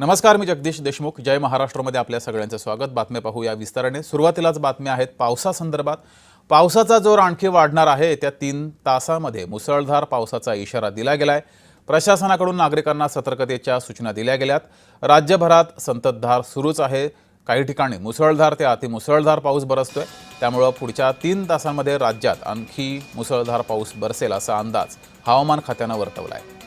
नमस्कार, मी जगदीश देशमुख. जय महाराष्ट्रमध्ये आपल्या सगळ्यांचं स्वागत. बातम्या पाहूया विस्ताराने. सुरुवातीलाच बातम्या आहेत पावसासंदर्भात. पावसाचा जोर आणखी वाढणार आहे. येत्या 3 तासांमध्ये मुसळधार पावसाचा इशारा दिला गेलाय. प्रशासनाकडून नागरिकांना सतर्कतेच्या सूचना दिल्या गेल्यात. राज्यभरात संततधार सुरूच आहे. काही ठिकाणी मुसळधार ते अतिमुसळधार पाऊस बरसतोय. त्यामुळे पुढच्या 3 तासांमध्ये राज्यात आणखी मुसळधार पाऊस बरसेल असा अंदाज हवामान खात्यानं वर्तवला आहे.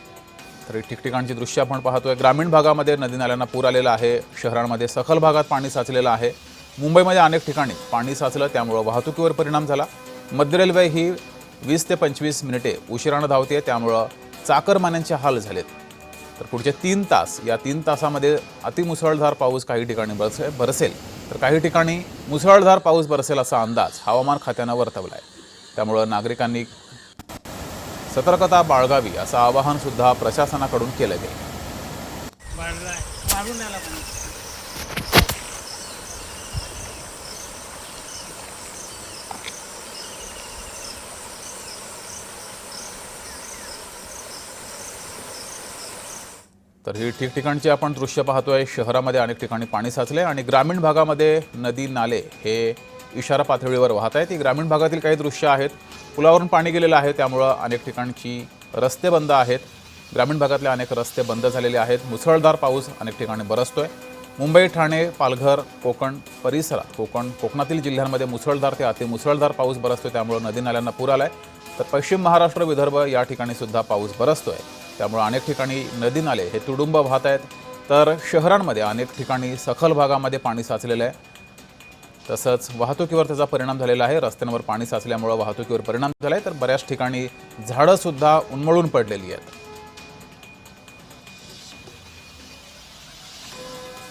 तर ठिकठिकाणची दृश्य आपण पाहतोय. ग्रामीण भागामध्ये नदी नाल्यांना पूर आलेला आहे. शहरांमध्ये सखल भागात पाणी साचलेलं आहे. मुंबईमध्ये अनेक ठिकाणी पाणी साचलं, त्यामुळे वाहतुकीवर परिणाम झाला. मध्य रेल्वे ही 20 ते 25 मिनिटे उशिरानं धावते, त्यामुळे चाकरमान्यांचे हाल झालेत. तर पुढचे 3 तास, या 3 तासामध्ये अतिमुसळधार पाऊस काही ठिकाणी बरसेल, तर काही ठिकाणी मुसळधार पाऊस बरसेल असा अंदाज हवामान खात्यानं वर्तवला आहे. त्यामुळे नागरिकांनी सतर्कता बाळगावी असं आवाहन सुद्धा प्रशासनाकडून केलं गेलं. तर ही ठिकठिकाणची आपण दृश्य पाहतोय. शहरामध्ये अनेक ठिकाणी पाणी साचले आणि ग्रामीण भागामध्ये नदी नाले हे इशारा पातळीवर वाहत आहेत. ही ग्रामीण भागातील काही दृश्य आहेत. पुलावरून पाणी गेलेलं आहे, त्यामुळं अनेक ठिकाणची रस्ते बंद आहेत. ग्रामीण भागातले अनेक रस्ते बंद झालेले आहेत. मुसळधार पाऊस अनेक ठिकाणी बरसतोय. मुंबई, ठाणे, पालघर, कोकण परिसरात कोकणातील जिल्ह्यांमध्ये मुसळधार ते अतिमुसळधार पाऊस बरसतोय, त्यामुळे नदी नाल्यांना पूर आलाय. तर पश्चिम महाराष्ट्र, विदर्भ या ठिकाणी सुद्धा पाऊस बरसतोय, त्यामुळे अनेक ठिकाणी नदी नाले हे तुडुंब वाहत आहेत. तर शहरांमध्ये अनेक ठिकाणी सखल भागामध्ये पाणी साचलेलं आहे. तसंच वाहतुकीवर त्याचा परिणाम झालेला आहे. रस्त्यांवर पाणी साचल्यामुळे वाहतुकीवर परिणाम झाला आहे. तर बऱ्याच ठिकाणी झाडं सुद्धा उन्मळून पडलेली आहेत.